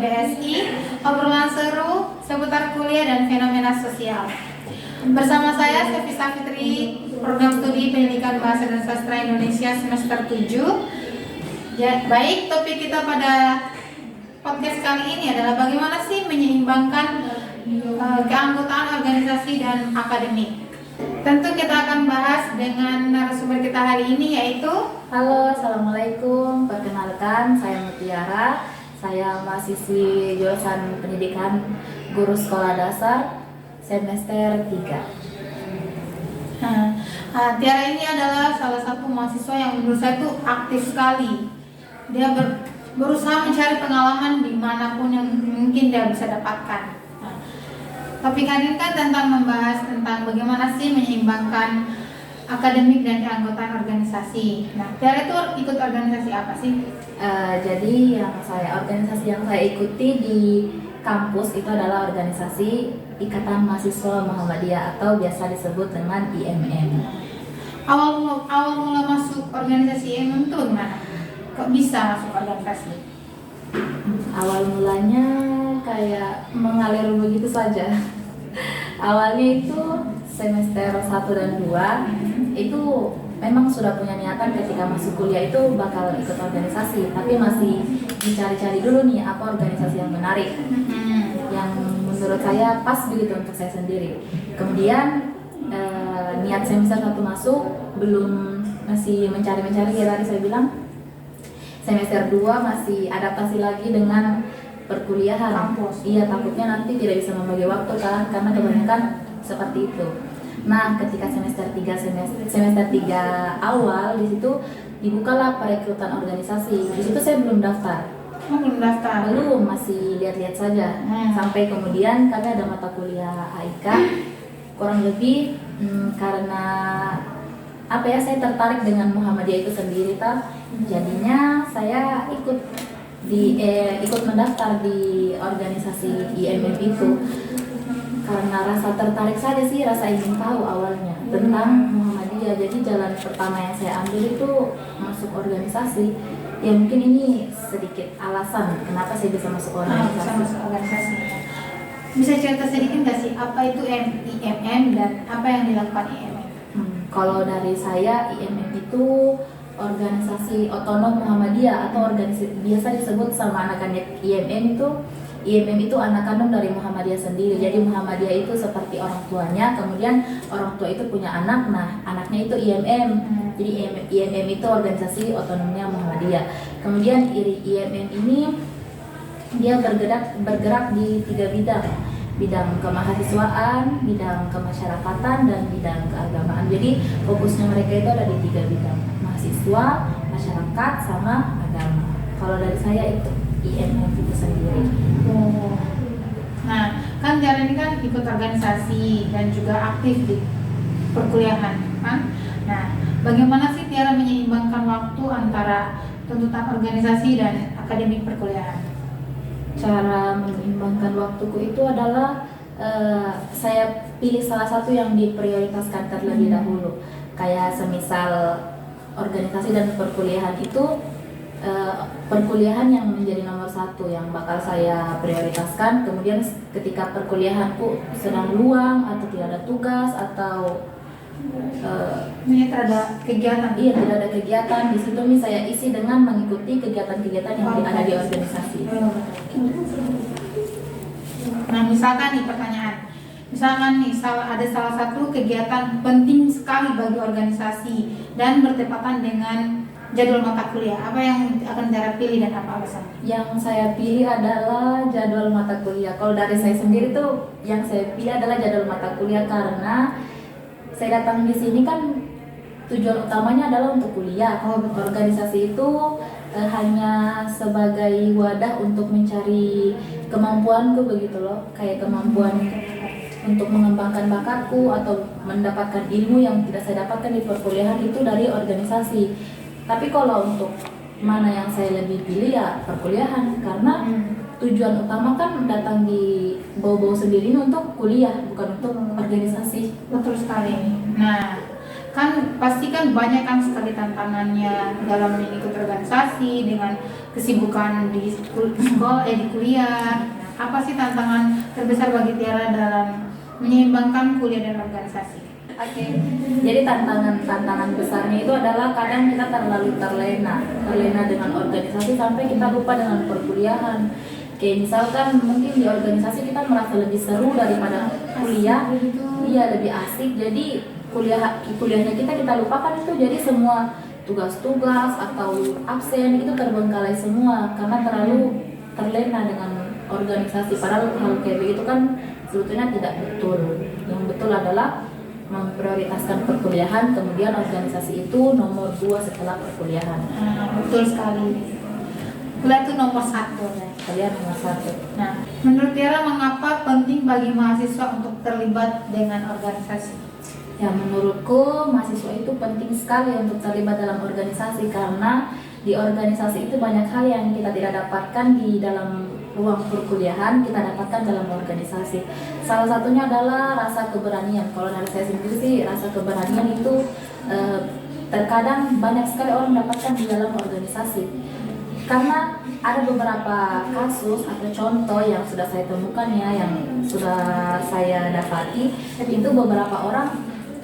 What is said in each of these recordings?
PBSI, obrolan seru seputar kuliah dan fenomena sosial. Bersama saya Sevi Safitri, Program Studi Pendidikan Bahasa dan Sastra Indonesia semester 7. Baik, topik kita pada podcast kali ini adalah bagaimana sih menyeimbangkan keanggotaan organisasi dan akademik. Tentu kita akan bahas dengan narasumber kita hari ini, yaitu halo, assalamualaikum. Perkenalkan, saya Mutiara. Saya mahasiswi jurusan pendidikan guru sekolah dasar semester 3. Tiara ini adalah salah satu mahasiswa yang menurut saya itu aktif sekali. Dia berusaha mencari pengalaman dimanapun yang mungkin dia bisa dapatkan. Topik hari ini kan tentang membahas tentang bagaimana sih menyeimbangkan akademik dan keanggotaan organisasi. Nah, Tiara itu ikut organisasi apa sih? Jadi organisasi yang saya ikuti di kampus itu adalah organisasi Ikatan Mahasiswa Muhammadiyah atau biasa disebut dengan IMM. Awal mula masuk organisasi IMM itu gimana? Kok bisa masuk organisasi? Awal mulanya kayak mengalir begitu saja. Awalnya itu semester 1 dan 2 itu memang sudah punya niatan ketika masuk kuliah itu bakal ikut organisasi, tapi masih dicari-cari dulu nih apa organisasi yang menarik, yang menurut saya pas begitu untuk saya sendiri. Kemudian niat semester 1 masuk, masih mencari-mencari, kayak tadi saya bilang. Semester 2 masih adaptasi lagi dengan perkuliahan. Kampus. Iya, takutnya nanti tidak bisa membagi waktu kan, karena kebanyakan seperti itu. Nah, ketika semester 3 awal di situ dibukalah perekrutan organisasi. Di situ saya belum daftar. Belum daftar. Belum, masih lihat-lihat saja. Sampai kemudian kami ada mata kuliah AIK. Kurang lebih karena saya tertarik dengan Muhammadiyah itu sendiri jadinya saya ikut mendaftar di organisasi IMM itu karena rasa tertarik saja sih, rasa ingin tahu awalnya tentang Muhammadiyah. Jadi jalan pertama yang saya ambil itu masuk organisasi. Ya mungkin ini sedikit alasan kenapa saya bisa masuk organisasi. Bisa cerita sedikit nggak sih apa itu IMM dan apa yang dilakukan IMM? Kalau dari saya, IMM itu organisasi otonom Muhammadiyah atau organisasi biasa disebut sama anak-anak IMM itu anak kandung dari Muhammadiyah sendiri. Jadi Muhammadiyah itu seperti orang tuanya, kemudian orang tua itu punya anak, nah anaknya itu IMM. Jadi IMM itu organisasi otonomnya Muhammadiyah. Kemudian IMM ini dia bergerak di 3 bidang. Bidang kemahasiswaan, bidang kemasyarakatan, dan bidang keagamaan. Jadi fokusnya mereka itu ada di 3 bidang: mahasiswa, masyarakat, sama agama. Kalau dari saya itu IMM itu sendiri. Nah, kan Tiara ini kan ikut organisasi dan juga aktif di perkuliahan, kan? Nah, bagaimana sih Tiara menyeimbangkan waktu antara tuntutan organisasi dan akademik perkuliahan? Cara menyeimbangkan waktuku itu adalah saya pilih salah satu yang diprioritaskan terlebih dahulu. Kayak semisal organisasi dan perkuliahan itu perkuliahan yang menjadi nomor 1 yang bakal saya prioritaskan. Kemudian ketika perkuliahanku sedang luang atau tidak ada tugas atau Ini ada kegiatan? Iya, tidak ada kegiatan di situ nih saya isi dengan mengikuti kegiatan-kegiatan yang ada di organisasi. Nah, misalkan nih pertanyaan, ada salah satu kegiatan penting sekali bagi organisasi dan bertepatan dengan jadwal mata kuliah. Apa yang akan Tiara pilih dan apa alasannya? Yang saya pilih adalah jadwal mata kuliah. Kalau dari saya sendiri tuh, yang saya pilih adalah jadwal mata kuliah karena saya datang di sini kan tujuan utamanya adalah untuk kuliah. Organisasi itu hanya sebagai wadah untuk mencari kemampuanku begitu loh, kayak kemampuan untuk mengembangkan bakatku atau mendapatkan ilmu yang tidak saya dapatkan di perkuliahan itu dari organisasi. Tapi kalau untuk mana yang saya lebih pilih ya perkuliahan, karena tujuan utama kan datang di bau-bau sendiri ini untuk kuliah, bukan untuk organisasi. Betul sekali. Nah, kan pasti kan banyak kan sekali tantangannya dalam mengikut organisasi dengan kesibukan di sekolah, di kuliah. Apa sih tantangan terbesar bagi Tiara dalam menyeimbangkan kuliah dan organisasi? Oke. Jadi tantangan besarnya itu adalah kadang kita terlalu terlena dengan organisasi sampai kita lupa dengan perkuliahan. Kayak misalkan mungkin di organisasi kita merasa lebih seru daripada kuliah, iya lebih asik. Jadi kuliahnya kita lupakan itu. Jadi semua tugas-tugas atau absen itu terbengkalai semua karena terlalu terlena dengan organisasi. Padahal hal kayak begitu kan sebetulnya tidak betul. Yang betul adalah memprioritaskan perkuliahan, kemudian organisasi itu nomor 2 setelah perkuliahan. Betul sekali. Kuliah itu nomor 1. Kuliah nomor 1. Nah, menurut Tiara mengapa penting bagi mahasiswa untuk terlibat dengan organisasi? Ya, menurutku mahasiswa itu penting sekali untuk terlibat dalam organisasi karena di organisasi itu banyak hal yang kita tidak dapatkan di dalam ruang perkuliahan, kita dapatkan dalam organisasi. Salah satunya adalah rasa keberanian. Kalau dari saya sendiri sih, rasa keberanian itu terkadang banyak sekali orang dapatkan di dalam organisasi. Karena ada beberapa kasus atau contoh yang sudah saya temukan ya, yang sudah saya dapati, itu beberapa orang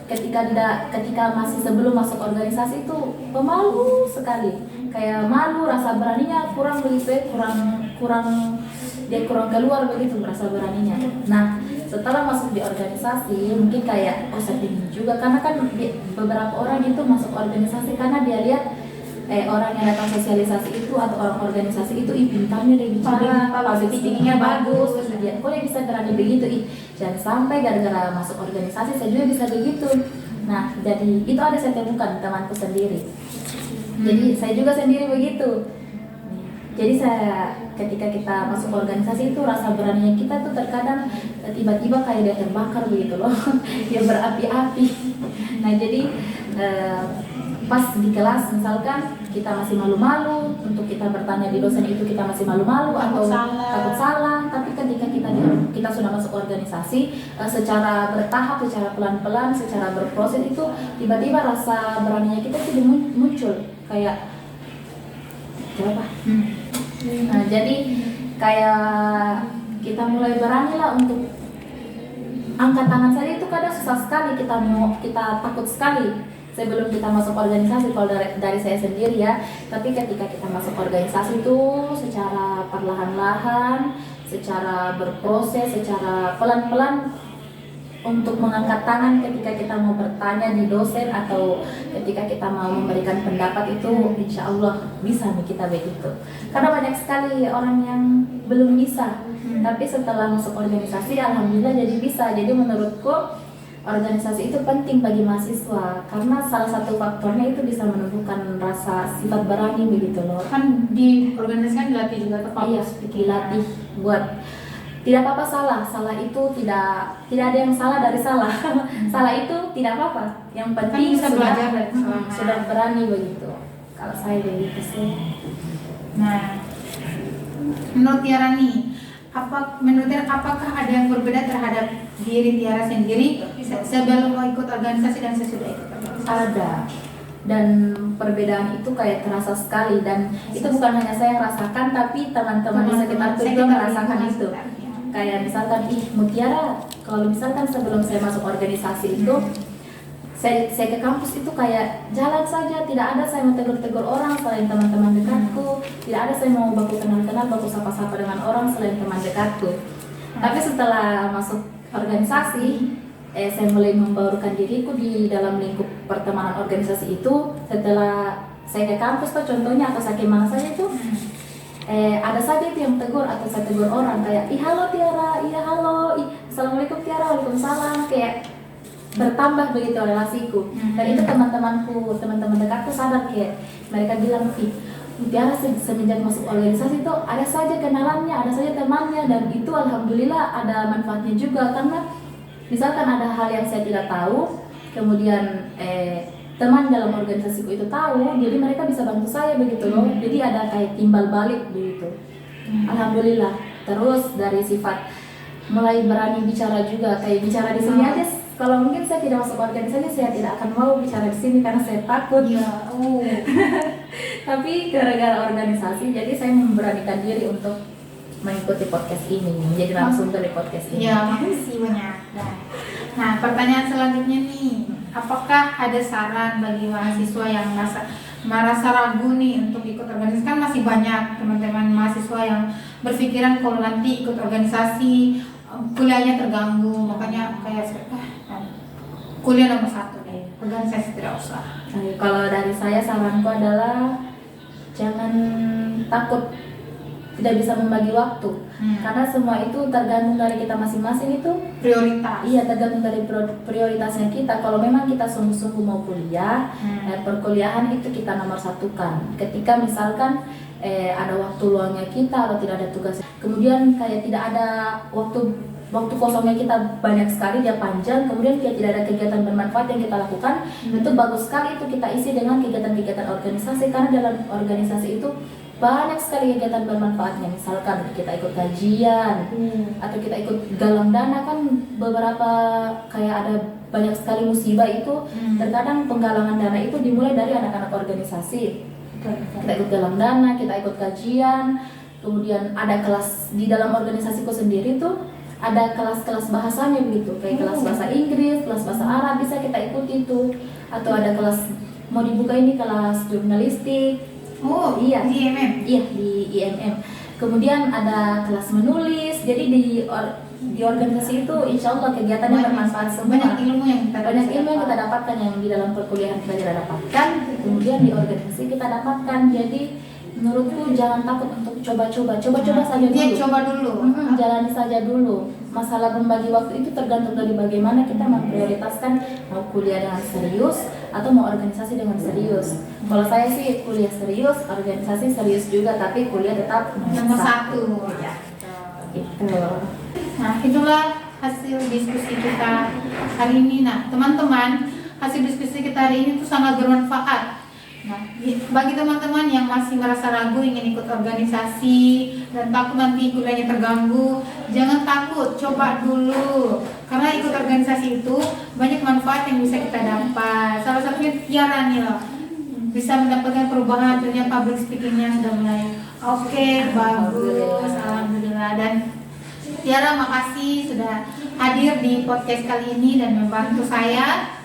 ketika masih sebelum masuk organisasi itu pemalu sekali, kayak malu, rasa beraninya kurang begitu ya, kurang keluar begitu rasa beraninya. Nah, setelah masuk di organisasi mungkin kayak saya ingin juga, karena kan beberapa orang itu masuk organisasi karena dia lihat orang yang datang sosialisasi itu atau orang organisasi itu pintarnya dia bicara, public speakingnya bagus, dia kok dia bisa berani begitu, jangan sampai gara-gara masuk organisasi saya juga bisa begitu. Nah, jadi itu ada saya temukan temanku sendiri. Jadi saya juga sendiri begitu. Jadi ketika kita masuk organisasi itu rasa beraninya kita tuh terkadang tiba-tiba kayak dia terbakar begitu loh, dia berapi-api. Nah, jadi pas di kelas misalkan kita masih malu-malu untuk kita bertanya di dosen itu, kita masih malu-malu atau takut salah. Tapi ketika kita sudah masuk organisasi, secara bertahap, secara pelan-pelan, secara berproses itu tiba-tiba rasa beraninya kita itu muncul kayak apa? Nah, jadi kayak kita mulai berani lah untuk angkat tangan saja itu kadang susah sekali, kita takut sekali sebelum kita masuk organisasi. Kalau dari saya sendiri ya, tapi ketika kita masuk organisasi itu secara perlahan-lahan, secara berproses, secara pelan-pelan untuk mengangkat tangan ketika kita mau bertanya di dosen atau ketika kita mau memberikan pendapat itu insya Allah bisa nih kita begitu. Karena banyak sekali orang yang belum bisa, tapi setelah masuk organisasi alhamdulillah jadi bisa. Jadi menurutku organisasi itu penting bagi mahasiswa karena salah satu faktornya itu bisa menumbuhkan rasa sifat berani begitu loh. Kan di organisasi kan dilatih juga tuh. Iya, dilatih buat tidak apa-apa salah itu tidak ada yang salah dari salah. Salah itu tidak apa-apa, yang penting kan bisa belajar dari sudah berani begitu. Kalau saya begitu sih. Nah, menurut Tiara nih, apakah ada yang berbeda terhadap diri Tiara sendiri sebelum mau ikut organisasi dan sesudah ikut organisasi? Ada, dan perbedaan itu kayak terasa sekali, dan itu bukan hanya saya yang rasakan tapi teman-teman di sekitarku juga merasakan itu. Kayak misalkan, Mutiara, kalau misalkan sebelum saya masuk organisasi itu saya ke kampus itu kayak jalan saja, tidak ada saya mau tegur-tegur orang selain teman-teman dekatku, tidak ada saya mau baku kenal-kenal, baku sapa-sapa dengan orang selain teman dekatku. Tapi setelah masuk organisasi, saya mulai membaurkan diriku di dalam lingkup pertemanan organisasi itu. Setelah saya ke kampus tuh contohnya atau saya kemana saja itu, ada saja itu yang tegur atau saya tegur orang kayak, halo Tiara, iya halo, assalamualaikum Tiara, waalaikumsalam, kayak bertambah begitu relasiku. Dan itu teman-temanku, teman-teman dekatku sadar, kayak mereka bilang, Tiara semenjak masuk organisasi itu ada saja kenalannya, ada saja temannya, dan itu alhamdulillah ada manfaatnya juga. Karena misalkan ada hal yang saya tidak tahu, kemudian teman dalam organisasiku itu tahu, jadi mereka bisa bantu saya begitu loh. Jadi ada kayak timbal balik begitu. Alhamdulillah. Terus dari sifat mulai berani bicara juga, kayak bicara di sini aja Kalau mungkin saya tidak masuk organisasi, saya tidak akan mau bicara di sini karena saya takut. Iya. Oh. Tapi gara-gara organisasi, jadi saya memberanikan diri untuk mengikuti podcast ini, menjadi narasumber di podcast ini. Ya, makasih banyak. Nah, pertanyaan selanjutnya nih, apakah ada saran bagi mahasiswa yang merasa ragu nih untuk ikut organisasi? Kan masih banyak teman-teman mahasiswa yang berpikiran kalau nanti ikut organisasi kuliahnya terganggu, makanya kayak kuliah nomor 1 deh, organisasi tidak usah. Kalau dari saya, saranku adalah jangan takut tidak bisa membagi waktu, karena semua itu tergantung dari kita masing-masing, itu Prioritas. iya, tergantung dari prioritasnya kita. Kalau memang kita sungguh-sungguh mau kuliah, perkuliahan itu kita nomor satukan. Ketika misalkan ada waktu luangnya kita atau tidak ada tugas, kemudian kayak tidak ada waktu kosongnya kita banyak sekali, dia panjang, kemudian kayak tidak ada kegiatan bermanfaat yang kita lakukan, itu bagus sekali itu kita isi dengan kegiatan-kegiatan organisasi, karena dalam organisasi itu banyak sekali kegiatan bermanfaatnya. Misalkan kita ikut kajian atau kita ikut galang dana, kan beberapa kayak ada banyak sekali musibah itu, terkadang penggalangan dana itu dimulai dari anak-anak organisasi. Kita ikut galang dana, kita ikut kajian, kemudian ada kelas di dalam organisasiku sendiri tuh, ada kelas-kelas bahasanya begitu, kayak kelas bahasa Inggris, kelas bahasa Arab, bisa kita ikuti itu. Atau ada kelas, mau dibuka ini kelas jurnalistik. Oh iya, di IMM. Iya, di IMM. Kemudian ada kelas menulis. Jadi di organisasi itu insya Allah kegiatannya bermanfaat semua. Banyak ilmu yang kita dapatkan, yang di dalam perkuliahan kita tidak dapatkan, kemudian di organisasi kita dapatkan. Jadi menurutku jangan takut untuk coba-coba saja dulu. Dia coba dulu. Jalani saja dulu. Masalah membagi waktu itu tergantung dari bagaimana kita memprioritaskan, mau kuliah dengan serius atau mau organisasi dengan serius. Kalau saya sih kuliah serius, organisasi serius juga, tapi kuliah tetap nomor 1. Ya. Gitu. Nah, itulah hasil diskusi kita hari ini. Nah, teman-teman, hasil diskusi kita hari ini tuh sangat bermanfaat. Nah, bagi teman-teman yang masih merasa ragu ingin ikut organisasi dan takut nanti kuliahnya terganggu, jangan takut, coba dulu. Karena ikut organisasi itu banyak manfaat yang bisa kita dapat. Salah satunya Tiara nih loh, bisa mendapatkan perubahan, ternyata public speakingnya sudah mulai oke, bagus, alhamdulillah. Dan Tiara, makasih sudah hadir di podcast kali ini dan membantu saya.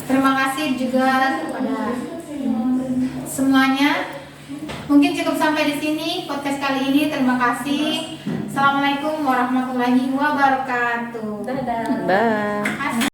Terima kasih juga kepada semuanya. Mungkin cukup sampai di sini podcast kali ini. Terima kasih. Assalamualaikum warahmatullahi wabarakatuh. Dadah. Bye.